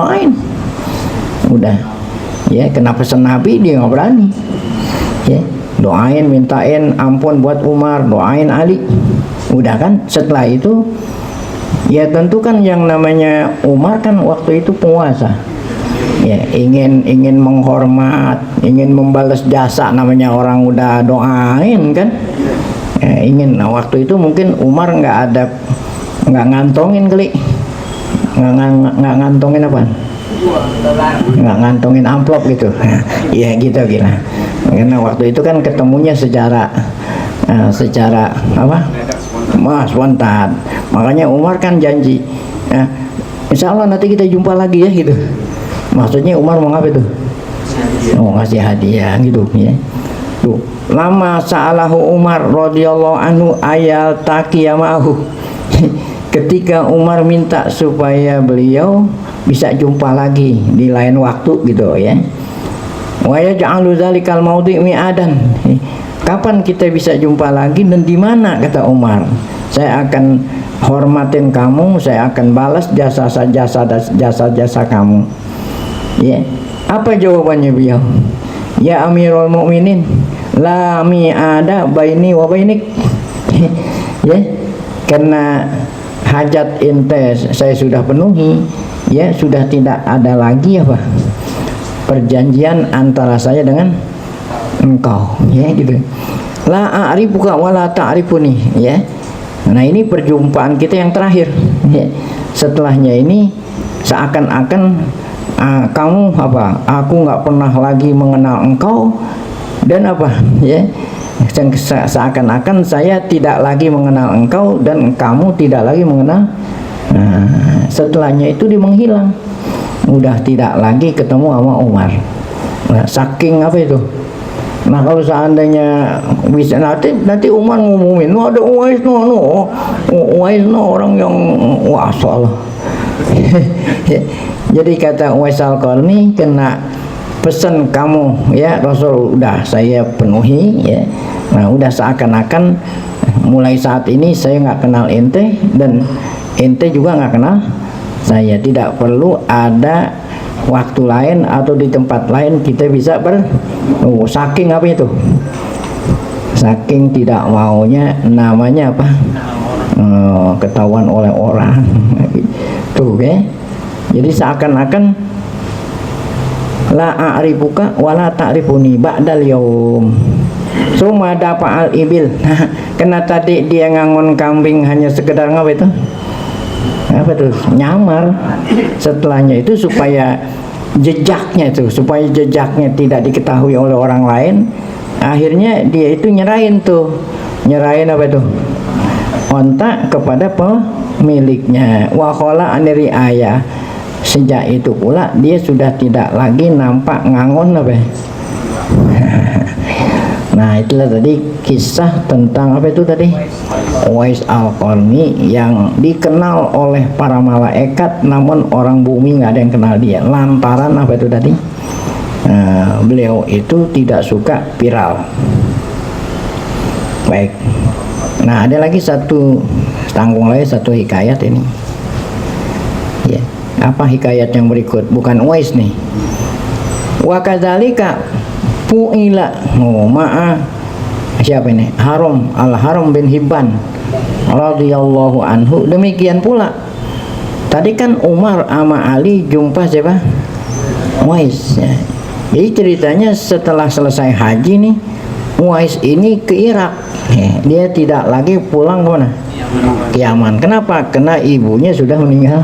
Udah ya, kena pesan Nabi dia nggak berani ya, doain, mintain ampun buat Umar, doain Ali. Udah kan, setelah itu ya tentu kan yang namanya Umar kan waktu itu penguasa ya, ingin menghormat, ingin membalas jasa, namanya orang udah doain kan ya, ingin. Nah, waktu itu mungkin Umar nggak ngantongin kali, nggak ngantongin apa, nggak ngantongin amplop gitu ya gitu gila. Karena waktu itu kan ketemunya secara apa, spontan. Makanya Umar kan janji insya Allah nanti kita jumpa lagi ya gitu. Maksudnya Umar mau ngapain tuh? Oh, ngasih hadiah gitu ya. Tuh, lama sa'alahu Umar radhiyallahu anhu ayal taqiyamahu. Ketika Umar minta supaya beliau bisa jumpa lagi di lain waktu gitu ya. Wa yaj'alu dzalikal maudhi' mi'adan. Kapan kita bisa jumpa lagi dan di mana, kata Umar. Saya akan hormatin kamu, saya akan balas jasa kamu. Ya, apa jawabannya beliau? Ya Amirul Mukminin, la mi'ada baini wa bainik. Ya, karena hajat ente saya sudah penuhi, ya sudah tidak ada lagi apa perjanjian antara saya dengan engkau, ya gitu. La a'rifuka wa la ta'rifuni, ya. Nah, ini perjumpaan kita yang terakhir. Ya. Setelahnya ini seakan-akan kamu apa? Aku nggak pernah lagi mengenal engkau dan apa? Ya. Seakan-akan saya tidak lagi mengenal engkau dan kamu tidak lagi mengenal. Nah, setelahnya itu dia menghilang. Udah tidak lagi ketemu sama Umar. Nah, saking apa itu? Nah, kalau seandainya bisa nanti Umar ngumumin, no ada Uwais orang yang wah salah. Jadi kata Uwais Al-Qarni, kena pesan kamu ya Rasul udah saya penuhi ya. Nah, udah seakan-akan mulai saat ini saya nggak kenal ente dan ente juga nggak kenal saya. Tidak perlu ada waktu lain atau di tempat lain kita bisa saking apa itu, saking tidak maunya namanya apa ketahuan oleh orang tuh ya. Jadi seakan-akan la a'rifuka wa la ta'rifuni ba'dal yaum summa dafa'al ibil. Nah, karena tadi dia ngangon kambing hanya sekedar ngapa itu apa tuh, nyamar. Setelahnya itu supaya jejaknya tidak diketahui oleh orang lain, akhirnya dia itu nyerahin apa itu, onta kepada pemiliknya. Wa khala aniri ayah, sejak itu pula dia sudah tidak lagi nampak ngangon apa. Nah, itulah tadi kisah tentang apa itu tadi, Uwais Al-Qarni yang dikenal oleh para malaikat, namun orang bumi nggak ada yang kenal dia. Lantaran apa itu tadi, beliau itu tidak suka viral. Baik. Nah, ada lagi satu hikayat ini. Ya, apa hikayat yang berikut? Bukan Uwais nih. Wa kadzalika fu'ila, siapa ini? Al-Haram bin Hibban radhiyallahu anhu. Demikian pula tadi kan Umar sama Ali jumpa siapa? Uwais ya. Jadi ceritanya setelah selesai haji nih, Uwais ini ke Irak ya. Dia tidak lagi pulang ke mana? Ke Yaman. Kenapa? Karena ibunya sudah meninggal.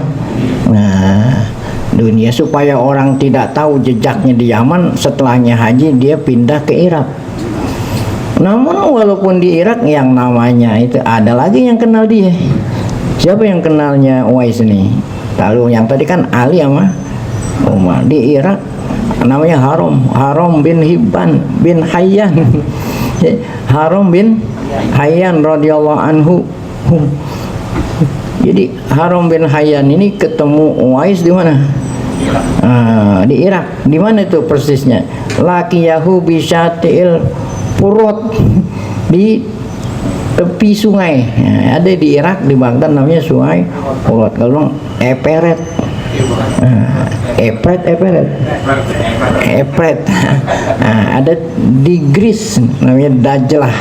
Nah, dunia, supaya orang tidak tahu jejaknya di Yaman, setelahnya haji dia pindah ke Irak. Namun walaupun di Irak yang namanya itu ada lagi yang kenal dia. Siapa yang kenalnya Uwais ini? Lalu yang tadi kan Ali sama Umar. Di Irak namanya Haram bin Hibban bin Hayyan. Haram bin Hayyan radhiyallahu anhu. Jadi Haram bin Hayyan ini ketemu Uwais di mana? Di Irak. Di mana itu persisnya? Laqiyahu bisyati'il Furot, di tepi sungai. Ada di Irak, di Baghdad namanya sungai Furot. Kalau Eperet, ada di Greece namanya Dajlah.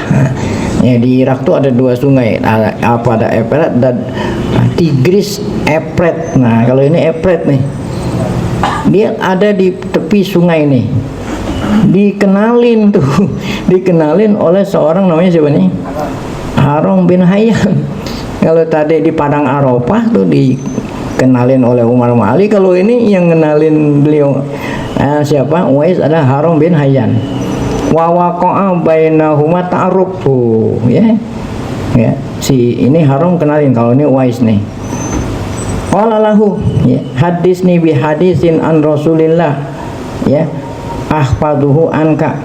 Ya, di Irak tuh ada dua sungai, ada Eperet dan Tigris, Epret. Nah, kalau ini Epret nih, dia ada di tepi sungai nih. Dikenalin oleh seorang namanya siapa nih? Haram bin Hayyan. Kalau tadi di Padang Arafah tuh dikenalin oleh Umar Ali, kalau ini yang kenalin beliau siapa? Uwais, ada Haram bin Hayyan. Wa waqa'a bainahuma ta'aruf, ya. Ya, si ini Haram kenalin, kalau ini Uwais nih. Qala lahu, ya, hadisni bi hadisin an Rasulillah, ya, ahfaduhu anka.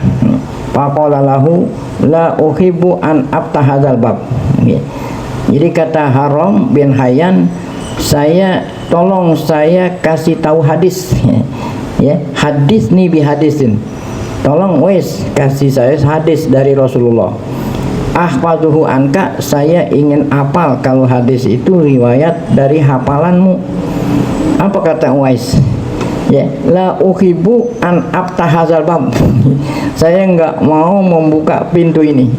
Faqala lahu la uhibbu an aftahadzal bab, ya. Jadi kata Haram bin Hayyan, tolong saya kasih tahu hadis, ya, hadisni bi hadisin, tolong wes kasih saya hadis dari Rasulullah. Ahfaduhu anka, saya ingin apal kalau hadis itu riwayat dari hafalanmu. Apa kata Uwais? Ya, la uhibbu an aftahadzal bab. Saya enggak mau membuka pintu ini.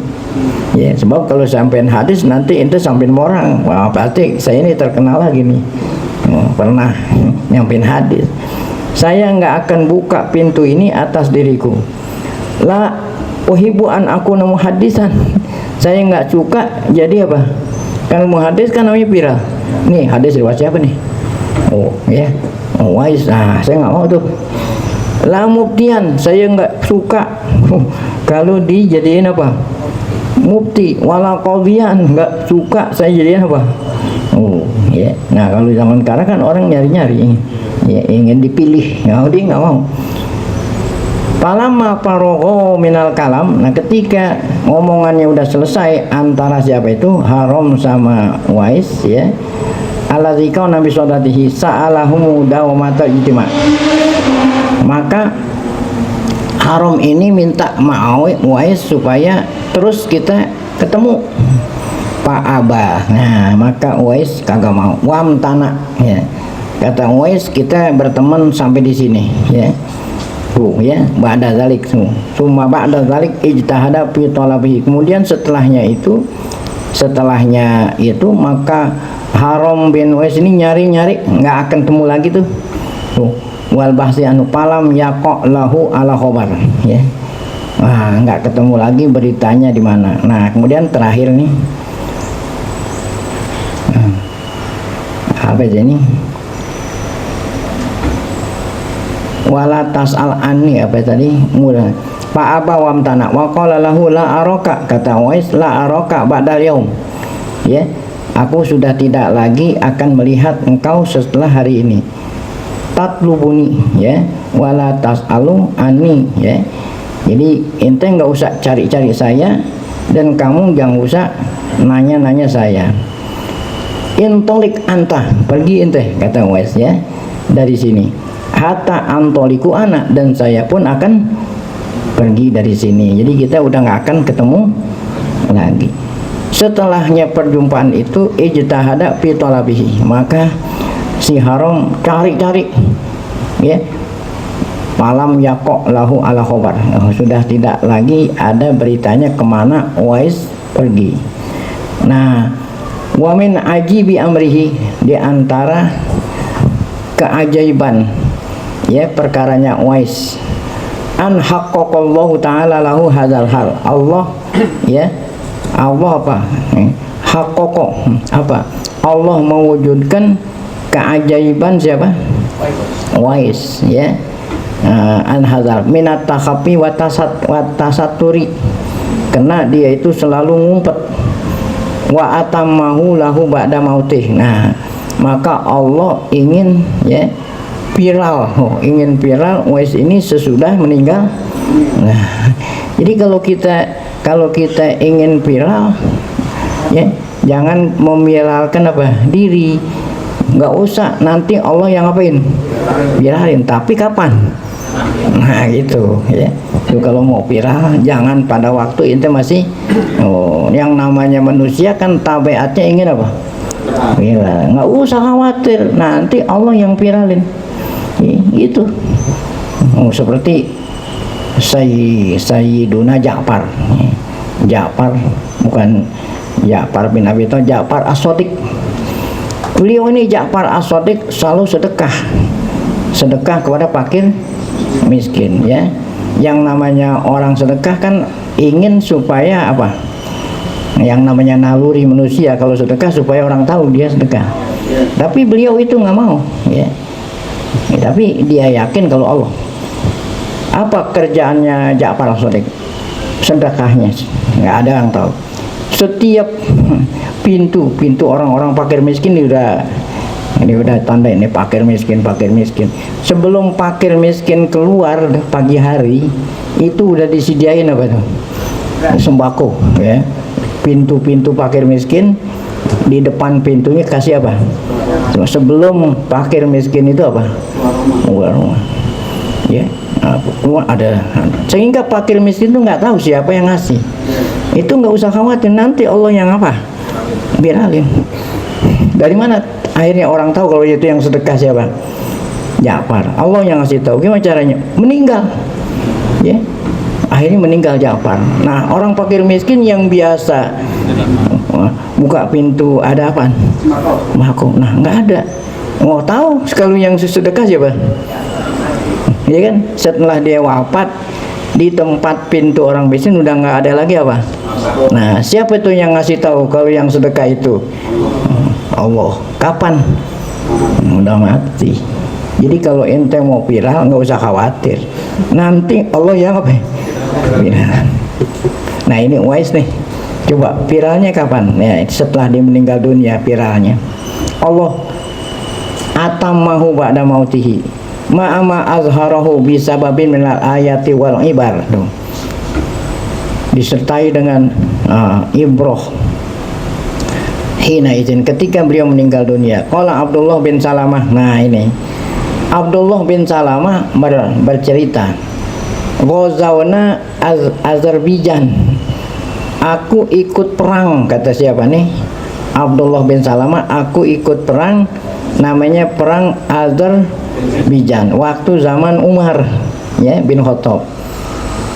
Ya, sebab kalau sampein hadis nanti ente sampein orang. Wah, berarti saya ini terkenal lagi nih. Pernah nyampein hadis. Saya enggak akan buka pintu ini atas diriku. La uhibbu an aku nemu hadisan. Saya enggak suka jadi apa? Kan muhadis kan namanya viral. Nih, hadis riwayat siapa nih? Oh, ya. Uwais, saya nggak mau tuh. La muftian, saya nggak suka kalau dijadiin apa? Mufti. Wala qadhiyan, nggak suka saya jadiin apa? Oh, ya. Nah, kalau zaman sekarang kan orang nyari-nyari, ya, ingin dipilih. Dia nggak mau. Falamma faragha minal kalam, nah ketika ngomongannya udah selesai antara siapa itu? Haram sama Uwais, ya. Allazi kauna nabi sodatihi sa'alahum dawamata ijtima. Maka Haram ini minta Uwais supaya terus kita ketemu. Pak Abah. Nah, maka Uwais kagak mau. Wam tanah, ya. Kata Uwais, kita berteman sampai di sini, ya. Ya, ba'da zalik summa ba'da zalik ijtahada fi talabihi. Kemudian setelahnya itu maka Haram bin Uwais ini nyari-nyari, nggak akan temu lagi tuh. Wal bahsi anu palam yaqa lahu ala khobar, ya. Wah, nggak ketemu lagi beritanya di mana. Nah, kemudian terakhir nih apa aja ini? Wala tas'al anni apa tadi? Mula. Fa aba wa amtana wa qala lahu la araka, kata Uwais, la araka ba'dal yaum. Ya, aku sudah tidak lagi akan melihat engkau setelah hari ini. Tatlubuni, ya, wala tas'alu anni, ya. Jadi ente nggak usah cari-cari saya dan kamu jangan usah nanya-nanya saya. Intolik anta, pergi ente, kata Uwais, ya, dari sini. Hatta antoliku anak, dan saya pun akan pergi dari sini. Jadi kita udah nggak akan ketemu lagi. Setelahnya perjumpaan itu ijtahada fi talabihi, maka si Haram cari-cari, ya, malam yakok lahu ala khobar, sudah tidak lagi ada beritanya kemana Uwais pergi. Nah, wa min ajibi amrihi, di antara keajaiban, ya, perkaranya Uwais, an haqqaqallahu ta'ala lahu hadzal hal. Allah, ya, Allah apa? Haqqaqa apa? Allah mewujudkan keajaiban siapa? Uwais, ya. An hadzal minat takhafi wa tasatturi, karena dia itu selalu ngumpet. Wa atammahu lahu ba'da mautih. Nah, maka Allah ingin, ya, viral, ingin viral Uwais ini sesudah meninggal. Nah, jadi kalau kita ingin viral, ya, jangan memviralkan apa diri, nggak usah nanti Allah yang ngapain viralin, tapi kapan? Nah gitu, ya. Itu kalau mau viral jangan pada waktu ente masih, yang namanya manusia kan tabiatnya ingin apa? Viral. Nggak usah khawatir nanti Allah yang viralin. Itu seperti Sayyiduna Ja'far. Ja'far bukan Ja'far bin Abi Thalib, Ja'far As-Shadiq. Beliau ini Ja'far As-Shadiq selalu sedekah kepada fakir miskin, ya. Yang namanya orang sedekah kan ingin supaya apa? Yang namanya naluri manusia kalau sedekah supaya orang tahu dia sedekah. Tapi beliau itu nggak mau, ya. Tapi dia yakin kalau Allah. Apa kerjaannya Ja'far As-Shadiq? Sedekahnya nggak ada yang tahu. Setiap pintu orang-orang fakir miskin ini udah tanda ini fakir miskin. Sebelum fakir miskin keluar pagi hari itu udah disediain apa tuh? Sembako, ya. Pintu-pintu fakir miskin, di depan pintunya kasih apa? Sebelum fakir miskin itu apa? Rumah, ya. Ada, sehingga fakir miskin itu nggak tahu siapa yang ngasih. Itu nggak usah khawatir, nanti Allah yang apa? Viralin. Dari mana akhirnya orang tahu kalau itu yang sedekah siapa? Ja'far. Allah yang ngasih tahu. Gimana caranya? Meninggal, ya. Akhirnya meninggal Ja'far. Nah, orang fakir miskin yang biasa buka pintu ada apa? Mako. Nah, nggak ada. Mau tahu sekali yang sedekah siapa? Ya kan? Setelah dia wafat, di tempat pintu orang miskin udah nggak ada lagi apa? Nah, siapa itu yang ngasih tahu kalau yang sedekah itu? Allah. Kapan? Udah mati. Jadi kalau ente mau viral nggak usah khawatir. Nanti Allah yang apa? Viral. Nah, ini Uwais nih. Coba viralnya kapan? Ya, setelah dia meninggal dunia viralnya. Allah atammahu ba'da mautihi. Ma'ama azharahu bisababin minal ayati wal ibar. Disertai dengan ibroh. Hina izin ketika beliau meninggal dunia. Qala Abdullah bin Salamah. Nah ini Abdullah bin Salamah bercerita, Ghazawna Azerbaijan. Aku ikut perang, kata siapa nih? Abdullah bin Salamah, aku ikut perang, namanya perang Azerbaijan waktu zaman Umar, ya, bin Khattab.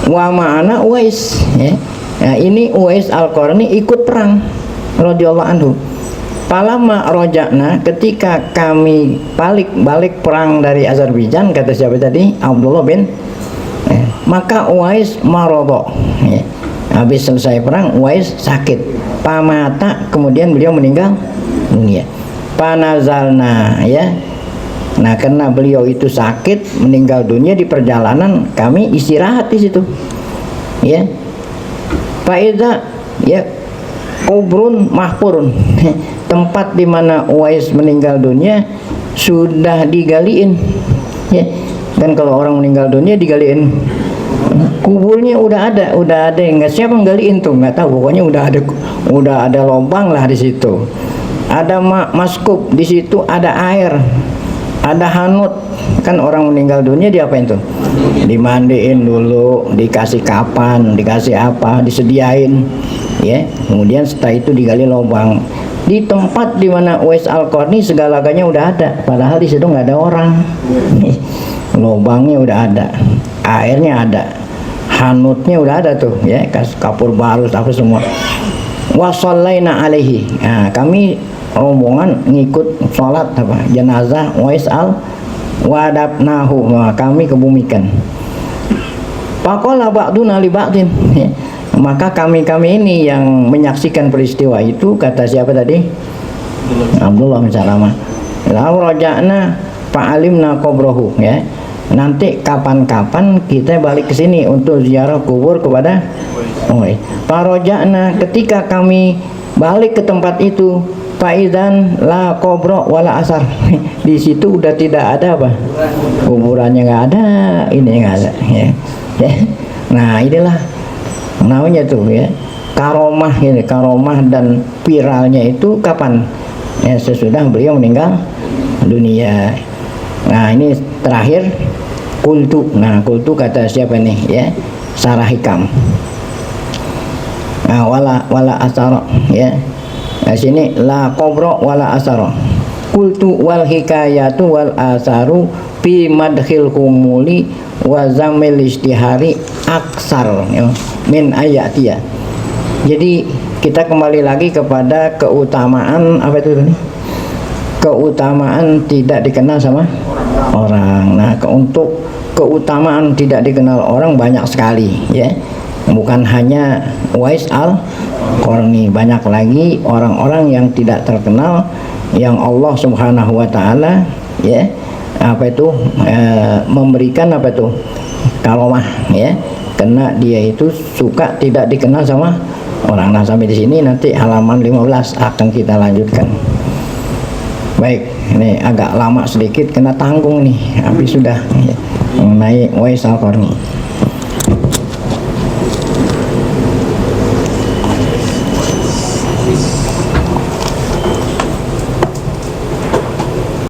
Wa ma'ana Uwais, ya. Nah, ini Uwais Al-Qarni ikut perang radhiyallahu anhu. Palama rojakna, ketika kami balik perang dari Azerbaijan, kata siapa tadi? Abdullah bin, maka Uwais marodo, ya. Habis selesai perang Uwais sakit, pamata, kemudian beliau meninggal dunia. Panazalna, ya. Nah, karena beliau itu sakit, meninggal dunia di perjalanan, kami istirahat di situ. Ya. Faida, ya, kubrun mahfurun. Tempat di mana Uwais meninggal dunia sudah digaliin. Ya. Dan kalau orang meninggal dunia digaliin, kuburnya udah ada yang nggak, siapa nggaliin tuh nggak tahu, pokoknya udah ada lubang lah di situ. Ada maskub di situ, ada air, ada hanut. Kan orang meninggal dunia diapain tuh? Dimandiin dulu, dikasih kapan, dikasih apa, disediain, ya. Kemudian setelah itu digali lubang. Di tempat di mana Uwais Al-Qarni segala-galanya udah ada, padahal di situ nggak ada orang. Lubangnya udah ada, airnya ada, hanutnya udah ada tuh, ya, kapur barus apa semua. Wasallaina alaihi. Nah, kami rombongan ngikut sholat apa jenazah Uwais al wadabnahu, kami kebumikan. Faqala ba'duna li ba'din, maka kami ini yang menyaksikan peristiwa itu, kata siapa tadi? Abdullah bin Salamah. Lalu raja'na fa'alimna qabrahu, ya. Nanti kapan-kapan kita balik ke sini untuk ziarah kubur kepada Uwais. Faraja'na, ketika kami balik ke tempat itu, faizan la qabra wala asar. Di situ udah tidak ada apa? Kuburannya nggak ada, ini nggak ada, ya. Ya. Nah, inilah namanya tuh, ya, karomah ini, karomah dan viralnya itu kapan? Ya, sesudah beliau meninggal dunia. Nah, ini terakhir kultu. Nah, kultu kata siapa nih, ya? Sarah Hikam. Nah, wala asara, ya. Nah, sini la qabra wala asara. Kultu wal hikayatu wal asaru fi madkhil humuli wa zamil istihari aksar, ya, min ayatiya. Jadi kita kembali lagi kepada keutamaan apa itu nih? Keutamaan tidak dikenal sama orang. Nah, untuk keutamaan tidak dikenal orang banyak sekali, ya. Bukan hanya Uwais Al-Qarni, banyak lagi orang-orang yang tidak terkenal yang Allah Subhanahu wa taala, ya, apa itu memberikan apa itu karomah, ya, karena dia itu suka tidak dikenal sama orang. Nah, sampai di sini, nanti halaman 15 akan kita lanjutkan. Baik, ini agak lama sedikit, kena tanggung nih, habis sudah, ya, mengenai Uwais Al-Qarni.